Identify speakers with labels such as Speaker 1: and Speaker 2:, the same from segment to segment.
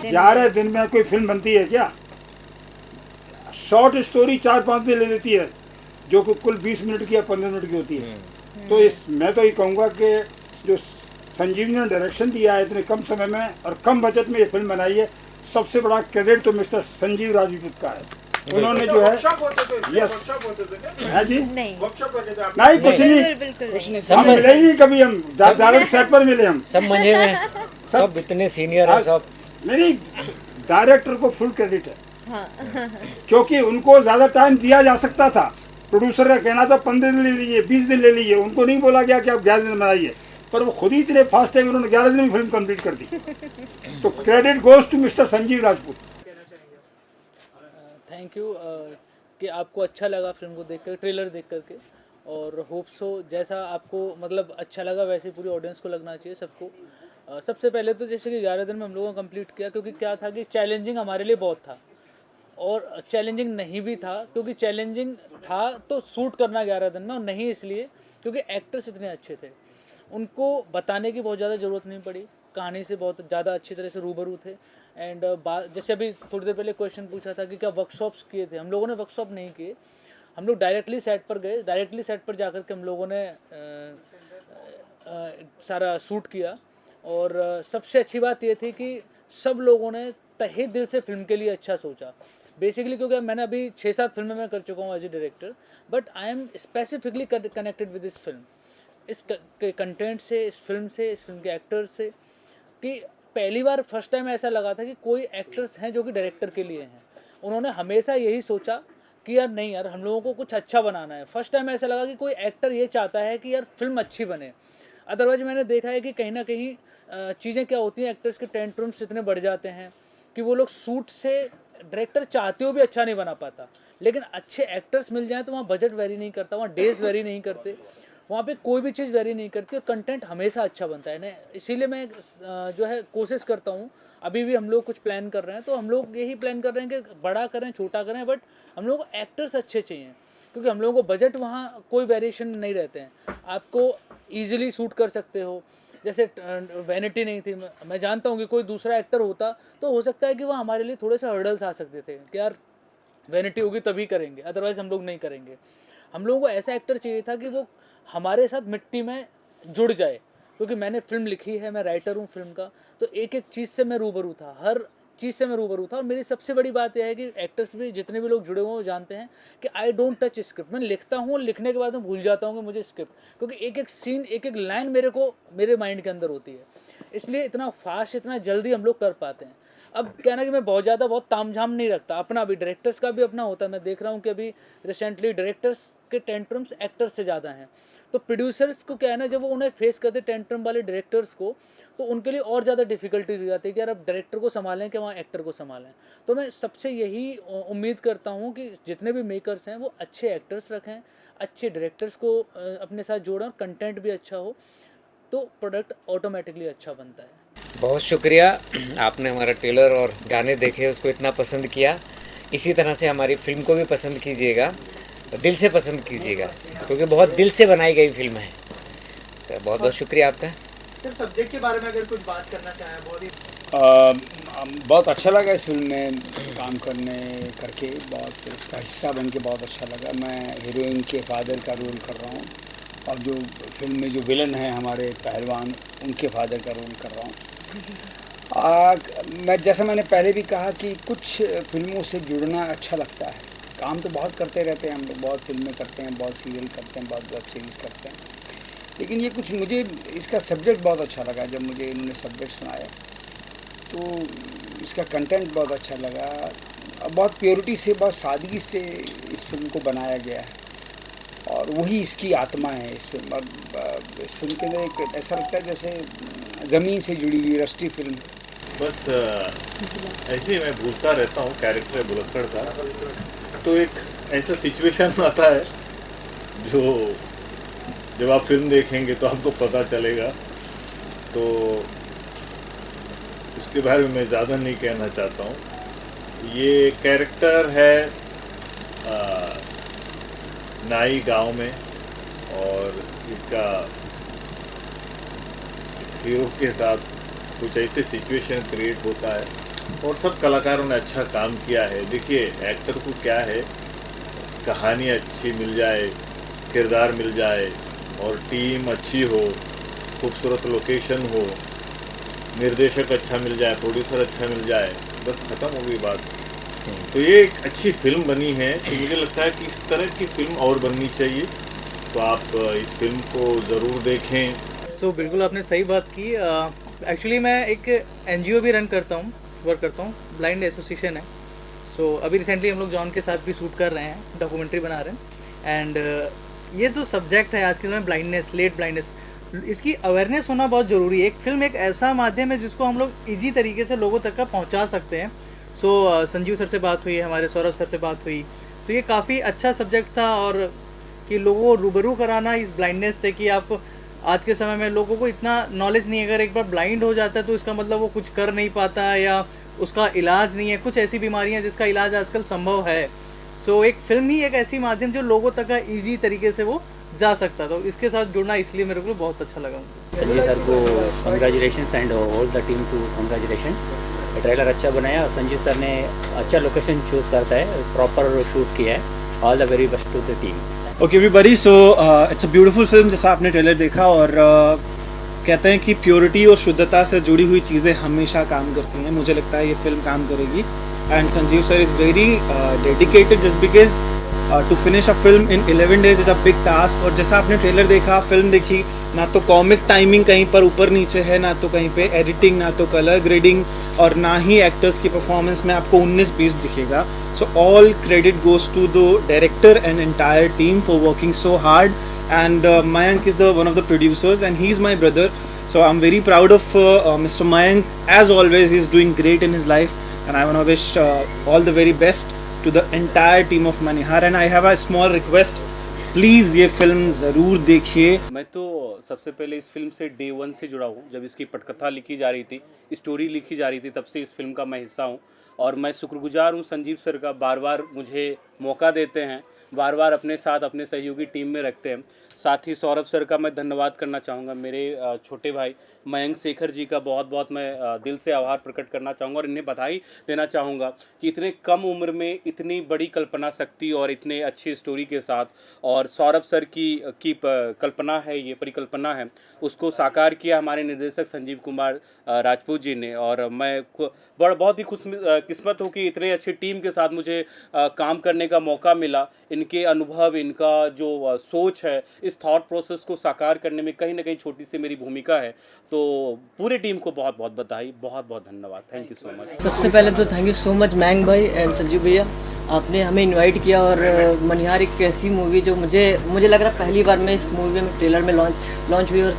Speaker 1: 11 दिन में कोई फिल्म बनती है क्या? शॉर्ट स्टोरी 4-5 दिन ले लेती है, जो कि कुल 20 मिनट की या 15 मिनट की होती है। तो मैं तो ये कहूँगा कि जो संजीव ने डायरेक्शन दिया है इतने कम समय में और कम बजट में ये फिल्म बनाई है, सबसे बड़ा क्रेडिट तो मिस्टर संजीव राजपूत का है। उन्होंने जो है यस है जी नहीं कुछ नहीं, हम मिले ही नहीं कभी, हम डायरेक्ट सेट पर मिले, हम
Speaker 2: सब मजे में, सब इतने सीनियर है सब।
Speaker 1: नहीं, डायरेक्टर को फुल क्रेडिट है, क्योंकि उनको ज्यादा टाइम दिया जा सकता था। प्रोड्यूसर का कहना था 15 दिन ले लीजिए, 20 दिन ले लीजिए, उनको नहीं बोला गया कि आप 11 दिन बनाइए, पर वो खुद ही इतने फास्ट है कि उन्होंने 11 दिन में फिल्म कंप्लीट कर दी। तो credit goes to mister Sanjeev Rajput.
Speaker 3: Thank you कि आपको अच्छा लगा फिल्म को देखकर, ट्रेलर देख करके, और होप सो जैसा आपको मतलब अच्छा लगा वैसे पूरी ऑडियंस को लगना चाहिए सबको। सबसे पहले तो जैसे कि 11 दिन में हम लोगों ने कंप्लीट किया, क्योंकि क्या था कि चैलेंजिंग हमारे लिए बहुत था, और चैलेंजिंग नहीं भी था, क्योंकि चैलेंजिंग था तो शूट करना 11 दिन में, और नहीं इसलिए क्योंकि एक्टर्स इतने अच्छे थे, उनको बताने की बहुत ज़्यादा ज़रूरत नहीं पड़ी, कहानी से बहुत ज़्यादा अच्छी तरह से रूबरू थे। एंड जैसे अभी थोड़ी देर पहले क्वेश्चन पूछा था कि क्या वर्कशॉप्स किए थे, हम लोगों ने वर्कशॉप नहीं किए, हम लोग डायरेक्टली सेट पर गए, डायरेक्टली सेट पर जाकर के हम लोगों ने सारा शूट किया। और सबसे अच्छी बात ये थी कि सब लोगों ने तहे दिल से फिल्म के लिए अच्छा सोचा, बेसिकली क्योंकि मैंने अभी 6-7 फिल्में मैं कर चुका हूँ as a director, but I am specifically connected with this film, इस कंटेंट से, इस फिल्म से, इस फिल्म के एक्टर्स से, कि पहली बार फर्स्ट टाइम ऐसा लगा था कि कोई एक्टर्स हैं जो कि डायरेक्टर के लिए हैं। उन्होंने हमेशा यही सोचा कि यार नहीं यार, हम लोगों को कुछ अच्छा बनाना है। फर्स्ट टाइम ऐसा लगा कि कोई एक्टर ये चाहता है कि यार फिल्म अच्छी बने। अदरवाइज मैंने देखा है कि कहीं ना कहीं चीज़ें क्या होती हैं, एक्टर्स के टेंट्रम्स इतने बढ़ जाते हैं कि वो लोग शूट से, डायरेक्टर चाहते हो भी अच्छा नहीं बना पाता, लेकिन अच्छे एक्टर्स मिल जाएँ तो वहाँ बजट वेरी नहीं करता, वहाँ डेज वेरी नहीं करते, वहाँ पे कोई भी चीज़ वेरी नहीं करती, और कंटेंट हमेशा अच्छा बनता है ना। इसीलिए मैं जो है कोशिश करता हूँ, अभी भी हम लोग कुछ प्लान कर रहे हैं, तो हम लोग यही प्लान कर रहे हैं कि बड़ा करें छोटा करें, बट हम लोग को एक्टर्स अच्छे चाहिए, क्योंकि हम लोगों को बजट वहाँ कोई वेरिएशन नहीं रहते हैं, आपको ईजिली शूट कर सकते हो। जैसे वैनिटी नहीं थी, मैं जानता हूँ कि कोई दूसरा एक्टर होता तो हो सकता है कि वह हमारे लिए थोड़े से हर्डल्स आ सकते थे कि यार वैनिटी होगी तभी करेंगे, अदरवाइज़ हम लोग नहीं करेंगे। हम लोगों को ऐसा एक्टर चाहिए था कि वो हमारे साथ मिट्टी में जुड़ जाए, क्योंकि मैंने फिल्म लिखी है, मैं राइटर हूँ फिल्म का, तो एक एक चीज़ से मैं रूबरू था, हर चीज़ से मैं रूबरू था। और मेरी सबसे बड़ी बात यह है कि एक्टर्स भी जितने भी लोग जुड़े हुए हैं वो जानते हैं कि आई डोंट टच स्क्रिप्ट। मैं लिखता हूँ, लिखने के बाद मैं भूल जाता हूँ कि मुझे स्क्रिप्ट, क्योंकि एक एक सीन, एक एक लाइन मेरे माइंड के अंदर होती है, इसलिए इतना फास्ट, इतना जल्दी हम लोग कर पाते हैं। अब कहना कि मैं बहुत तामझाम नहीं रखता, अपना भी डायरेक्टर्स का भी अपना होता है। मैं देख रहा हूँ कि अभी रिसेंटली डायरेक्टर्स के टेंट्रम्स एक्टर्स से ज़्यादा हैं, तो प्रोड्यूसर्स को क्या है ना, जब वो उन्हें फेस करते टेंट्रम वाले डायरेक्टर्स को, तो उनके लिए और ज़्यादा डिफिकल्टीज हो जाती है कि यार अब डायरेक्टर को संभालें कि वहाँ एक्टर को संभालें। तो मैं सबसे यही उम्मीद करता हूँ कि जितने भी मेकर्स हैं वो अच्छे एक्टर्स रखें, अच्छे डायरेक्टर्स को अपने साथ जोड़ें, कंटेंट भी अच्छा हो, तो प्रोडक्ट ऑटोमेटिकली अच्छा बनता है।
Speaker 2: बहुत शुक्रिया, आपने हमारा ट्रेलर और गाने देखे, उसको इतना पसंद किया। इसी तरह से हमारी फिल्म को भी पसंद कीजिएगा, दिल से पसंद कीजिएगा, क्योंकि बहुत दिल से बनाई गई फिल्म है। सर बहुत बहुत शुक्रिया आपका।
Speaker 4: सर सब्जेक्ट के बारे में अगर कुछ बात करना चाहें।
Speaker 1: बहुत अच्छा लगा इस फिल्म में काम करके, बहुत इसका हिस्सा बन के बहुत अच्छा लगा। मैं हीरोइन के फादर का रोल कर रहा हूँ, और जो फिल्म में जो विलन हैं हमारे पहलवान, उनके फादर का रोल कर रहा हूँ। जैसा मैंने पहले भी कहा कि कुछ फिल्मों से जुड़ना अच्छा लगता है। काम तो बहुत करते रहते हैं हम लोग, बहुत फिल्में करते हैं, बहुत सीरियल करते हैं, बहुत वेब सीरीज़ करते हैं, लेकिन ये कुछ, मुझे इसका सब्जेक्ट बहुत अच्छा लगा। जब मुझे इन्होंने सब्जेक्ट सुनाया तो इसका कंटेंट बहुत अच्छा लगा, और बहुत प्योरिटी से, बहुत सादगी से इस फिल्म को बनाया गया है, और वही इसकी आत्मा है इस फिल्म। और इस फिल्म के अंदर एक ऐसा लगता है जैसे ज़मीन से जुड़ी हुई रस्टी फिल्म।
Speaker 5: बस ऐसे ही मैं भूलता रहता हूँ कैरेक्टर बुलक्कड़ का, तो एक ऐसा सिचुएशन आता है जो जब आप फिल्म देखेंगे तो आपको पता चलेगा, तो उसके बारे में मैं ज़्यादा नहीं कहना चाहता हूँ। ये कैरेक्टर है नाई गांव में, और इसका हीरो के साथ कुछ ऐसे सिचुएशन क्रिएट होता है और सब कलाकारों ने अच्छा काम किया है। देखिए एक्टर को क्या है, कहानी अच्छी मिल जाए, किरदार मिल जाए और टीम अच्छी हो, खूबसूरत लोकेशन हो, निर्देशक अच्छा मिल जाए, प्रोड्यूसर अच्छा मिल जाए, बस ख़त्म हो गई बात। तो ये एक अच्छी फिल्म बनी है। तो मुझे लगता है कि इस तरह की फिल्म और बननी चाहिए। तो आप इस फिल्म को ज़रूर देखें।
Speaker 4: सो बिल्कुल आपने सही बात की। एक्चुअली मैं एक एनजीओ भी रन करता हूँ, वर्क करता हूँ, ब्लाइंड एसोसिएशन है। सो अभी रिसेंटली हम लोग जॉन के साथ भी शूट कर रहे हैं, डॉक्यूमेंट्री बना रहे हैं। एंड ये जो सब्जेक्ट है आज के समय ब्लाइंडनेस, लेट ब्लाइंडनेस, इसकी अवेयरनेस होना बहुत ज़रूरी है। एक फिल्म एक ऐसा माध्यम है जिसको हम लोग ईजी तरीके से लोगों तक का पहुँचा सकते हैं। सो संजीव सर से बात हुई, हमारे सौरभ सर से बात हुई, तो ये काफ़ी अच्छा सब्जेक्ट था। और कि लोगों को रूबरू कराना इस ब्लाइंडनेस से, कि आप आज के समय में लोगों को इतना नॉलेज नहीं है, अगर एक बार ब्लाइंड हो जाता है तो इसका मतलब वो कुछ कर नहीं पाता है या उसका इलाज नहीं है। कुछ ऐसी बीमारियां जिसका इलाज आजकल संभव है। सो एक फिल्म ही एक ऐसी माध्यम जो लोगों तक का ईजी तरीके से वो जा सकता। तो इसके साथ जुड़ना इसलिए मेरे को बहुत अच्छा लगा।
Speaker 6: संजय सर को congratulations and all the team to congratulations. Trailer अच्छा बनाया और संजय सर ने अच्छा लोकेशन चूज़ करता है, प्रॉपर शूट किया है। All the very best to the team.
Speaker 7: Okay everybody, so it's a beautiful film. जैसा आपने ट्रेलर देखा, और कहते हैं कि प्योरिटी और शुद्धता से जुड़ी हुई चीज़ें हमेशा काम करती हैं। मुझे लगता है ये फिल्म काम करेगी। And Sanjeev sir is very dedicated, just because to finish a film in 11 days is a big task. और जैसा आपने ट्रेलर देखा, फिल्म देखी, ना तो कॉमिक टाइमिंग कहीं पर ऊपर नीचे है, ना तो कहीं पे एडिटिंग, ना तो कलर ग्रेडिंग, और ना ही एक्टर्स की परफॉर्मेंस में आपको 19-20 दिखेगा। So all credit goes to the director and entire team for working so hard. And Mayank is one of the producers, and he's my brother. So I'm very proud of Mr. Mayank. As always, he's doing great in his life, and I want to wish all the very best to the entire team of Manihar. And I have a small request. Please ये film ज़रूर देखिए।
Speaker 8: मैं तो सबसे पहले इस film से day 1 से जुड़ा हूँ। जब इसकी पटकथा लिखी जा रही थी, स्टोरी लिखी जा रही थी, तब से इस फिल्म का मैं हिस्सा हूँ। और मैं शुक्रगुजार हूँ संजीव सर का, बार बार मुझे मौका देते हैं, बार बार अपने साथ अपने सहयोगी टीम में रखते हैं। साथ ही सौरभ सर का मैं धन्यवाद करना चाहूँगा। मेरे छोटे भाई मयंक शेखर जी का बहुत बहुत मैं दिल से आभार प्रकट करना चाहूँगा, और इन्हें बधाई देना चाहूँगा कि इतने कम उम्र में इतनी बड़ी कल्पना शक्ति और इतने अच्छी स्टोरी के साथ, और सौरभ सर की कल्पना है, ये परिकल्पना है, उसको साकार किया हमारे निर्देशक संजीव कुमार राजपूत जी ने। और मैं बहुत ही किस्मत हूँ कि इतने अच्छी टीम के साथ मुझे काम करने का मौका मिला। इनके अनुभव, इनका जो सोच है, इस थॉट प्रोसेस को साकार करने में कहीं ना कहीं छोटी सी मेरी भूमिका है। तो पूरी टीम को बहुत बहुत बधाई, बहुत बहुत धन्यवाद। Thank you so much.
Speaker 9: सबसे पहले तो thank you so much Mayank भाई एंड संजीव भैया, आपने हमें इनवाइट किया। और मनिहार एक ऐसी मूवी जो मुझे लग रहा है पहली बार मैं इस मूवी में ट्रेलर में लॉन्च हुई, और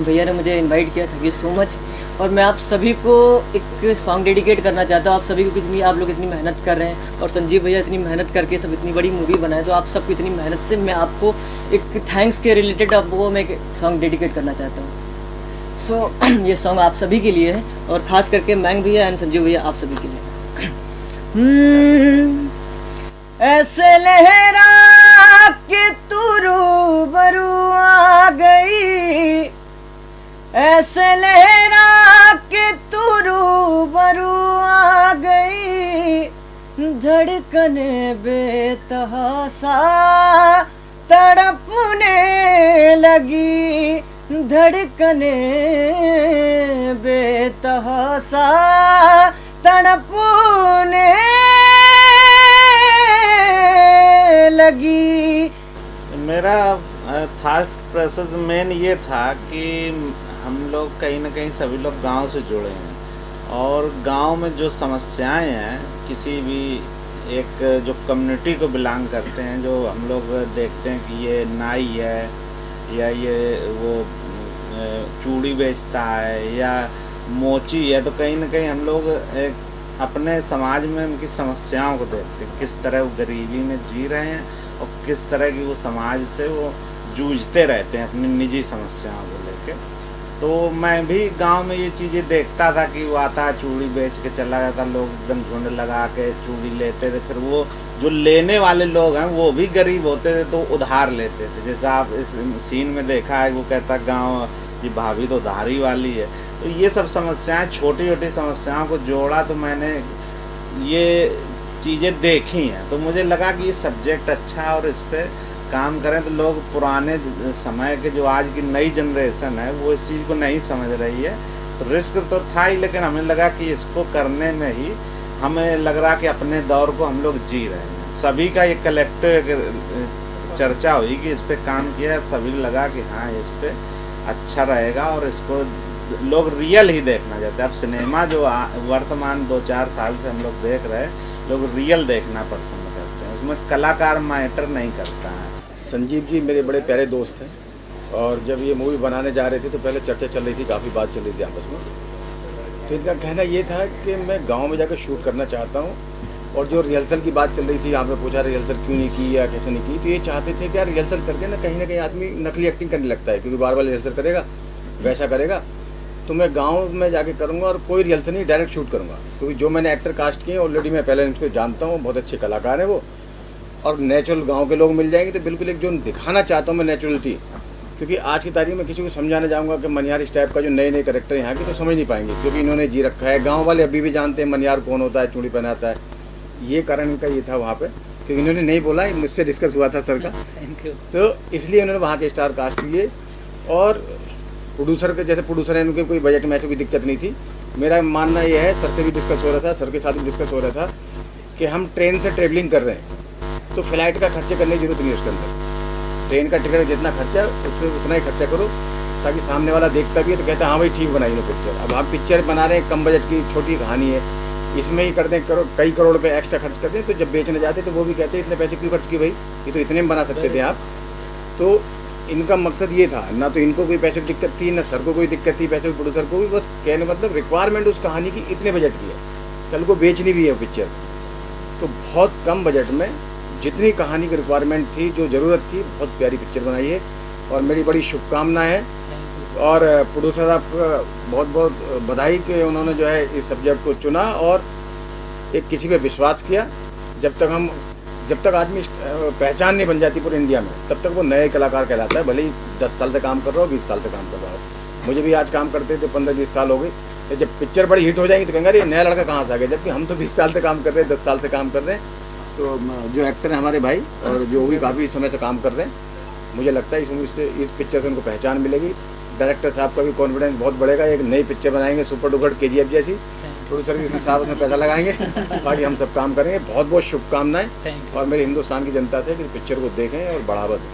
Speaker 9: भैया ने मुझे इनवाइट किया। Thank you so much. और मैं आप सभी को एक सॉन्ग डेडिकेट करना चाहता हूँ। आप सभी को आप लोग इतनी मेहनत कर रहे हैं, और संजीव भैया इतनी मेहनत करके सब इतनी बड़ी मूवी बनाए, तो आप सबको इतनी मेहनत से मैं आपको एक थैंक्स के रिलेटेड आपको मैं एक सॉन्ग डेडिकेट करना चाहता हूँ। सो ये सॉन्ग आप सभी के लिए है, और ख़ास करके मयंक भैया एंड संजीव भैया आप सभी के लिए। ऐसे लहरा के तू रूबरू आ गई, ऐसे लहरा के तू रूबरू आ गई, धड़कने बेतहासा तड़पने लगी, धड़कने बेतहासा तड़पने लगी।
Speaker 10: मेरा थॉट प्रोसेस मेन ये था कि हम लोग कहीं ना कहीं सभी लोग गांव से जुड़े हैं, और गांव में जो समस्याएं हैं, किसी भी एक जो कम्युनिटी को बिलोंग करते हैं, जो हम लोग देखते हैं कि ये नाई है या ये वो चूड़ी बेचता है या मोची है, तो कहीं ना कहीं हम लोग एक अपने समाज में उनकी समस्याओं को देखते हैं, किस तरह वो गरीबी में जी रहे हैं और किस तरह की वो समाज से वो जूझते रहते हैं अपनी निजी समस्याओं को लेके। तो मैं भी गांव में ये चीज़ें देखता था कि वो आता चूड़ी बेच के चला जाता, लोग एकदम झुंड लगा के चूड़ी लेते थे, फिर वो जो लेने वाले लोग हैं वो भी गरीब होते थे तो उधार लेते थे। जैसा आप इस सीन में देखा है, वो कहता गाँव ये भाभी तो उधारी वाली है, तो ये सब समस्याएं, छोटी छोटी समस्याओं को जोड़ा तो मैंने ये चीज़ें देखी हैं, तो मुझे लगा कि ये सब्जेक्ट अच्छा है और इस पर काम करें तो लोग पुराने समय के जो आज की नई जनरेशन है वो इस चीज़ को नहीं समझ रही है। तो रिस्क तो था ही, लेकिन हमें लगा कि इसको करने में ही हमें लग रहा कि अपने दौर को हम लोग जी रहे हैं। सभी का ये कलेक्टिव चर्चा हुई कि इस पर काम किया, सभी लगा कि हाँ इस पर अच्छा रहेगा और इसको लोग रियल ही देखना चाहते हैं। अब सिनेमा जो वर्तमान 2-4 साल से हम लोग देख रहे हैं, लोग रियल देखना पसंद करते हैं, उसमें कलाकार मैटर नहीं करता है।
Speaker 11: संजीव जी मेरे बड़े प्यारे दोस्त हैं और जब ये मूवी बनाने जा रहे थे तो पहले चर्चा चल रही थी, काफ़ी बात चल रही थी आपस में। तो इनका कहना ये था कि मैं गांव में जाकर शूट करना चाहता हूँ, और जो रिहर्सल की बात चल रही थी, आपने पूछा रिहर्सल क्यों नहीं की या कैसे नहीं की, तो ये चाहते थे कि यार रिहर्सल करके ना कहीं आदमी नकली एक्टिंग करने लगता है, क्योंकि बार बार रिहर्सल करेगा वैसा करेगा। तो मैं गाँव में जाके करूँगा और कोई रिहर्सल नहीं, डायरेक्ट शूट करूँगा, क्योंकि जो मैंने एक्टर कास्ट किए ऑलरेडी मैं पहले इनको जानता हूँ, बहुत अच्छे कलाकार हैं वो, और नेचुरल गांव के लोग मिल जाएंगे। तो बिल्कुल एक जो दिखाना चाहता हूँ मैं नेचुरलिटी, क्योंकि आज की तारीख में किसी को समझाने जाऊँगा कि मनिहार इस टाइप का जो नए नए कैरेक्टर यहाँ के तो समझ नहीं पाएंगे, क्योंकि इन्होंने जी रखा है। गांव वाले अभी भी जानते हैं मनिहार कौन होता है, चूड़ी पहनाता है। ये कारण इनका ये था वहाँ पे, क्योंकि इन्होंने नहीं बोला, मुझसे डिस्कस हुआ था सर का, तो इसलिए उन्होंने वहाँ के स्टार कास्ट किए। और प्रोड्यूसर के जैसे प्रोड्यूसर हैं, उनके कोई बजट में ऐसी कोई दिक्कत नहीं थी। मेरा मानना यह है, सर से भी डिस्कस हो रहा था, सर के साथ भी डिस्कस हो रहा था कि हम ट्रेन से ट्रेवलिंग कर रहे हैं तो फ्लाइट का खर्चे करने की जरूरत नहीं है उसके अंदर। ट्रेन का टिकट जितना खर्चा है उससे उतना ही खर्चा करो, ताकि सामने वाला देखता भी है तो कहता है हाँ भाई ठीक बनाई लो पिक्चर। अब हम पिक्चर बना रहे हैं, कम बजट की छोटी कहानी है, इसमें ही कर दें कई करोड़ रुपये एक्स्ट्रा खर्च करते हैं, तो जब बेचने जाते तो वो भी कहते हैं इतने पैसे क्यों खर्च किए भाई, ये तो इतने में बना सकते थे आप। तो इनका मकसद ये था, ना तो इनको कोई पैसे की दिक्कत थी, ना सर को कोई दिक्कत थी, पैसे प्रोड्यूसर को भी, बस कहने मतलब रिक्वायरमेंट उस कहानी की इतने बजट की है, कल को बेचनी भी है पिक्चर। तो बहुत कम बजट में जितनी कहानी की रिक्वायरमेंट थी, जो ज़रूरत थी, बहुत प्यारी पिक्चर बनाई है और मेरी बड़ी शुभकामनाएं हैं। और प्रोड्यूसर आपका बहुत बहुत बधाई कि उन्होंने जो है इस सब्जेक्ट को चुना और एक किसी पे विश्वास किया। जब तक आदमी पहचान नहीं बन जाती पूरे इंडिया में, तब तक वो नए कलाकार कहलाता है, भले ही 10 साल से काम कर रहा हो, 20 साल से काम कर रहा हो। मुझे भी आज काम करते थे 15-20 साल हो गए, तो जब पिक्चर बड़ी हिट हो जाएंगी तो कहेंगे अरे नया लड़का कहाँ से आ गया, जबकि हम तो 20 साल से काम कर रहे हैं, 10 साल से काम कर रहे हैं। तो जो एक्टर हैं हमारे भाई और जो भी काफ़ी समय से काम कर रहे हैं, मुझे लगता है इस पिक्चर से उनको पहचान मिलेगी। डायरेक्टर साहब का भी कॉन्फिडेंस बहुत बढ़ेगा, एक नई पिक्चर बनाएंगे सुपर डुपर KGF जैसी, प्रोड्यूसर भी इसमें साहब उसमें पैसा लगाएंगे, बाकी हम सब काम करेंगे। बहुत बहुत शुभकामनाएं और मेरे हिंदुस्तान की जनता से कि पिक्चर को देखें और बढ़ावा दें।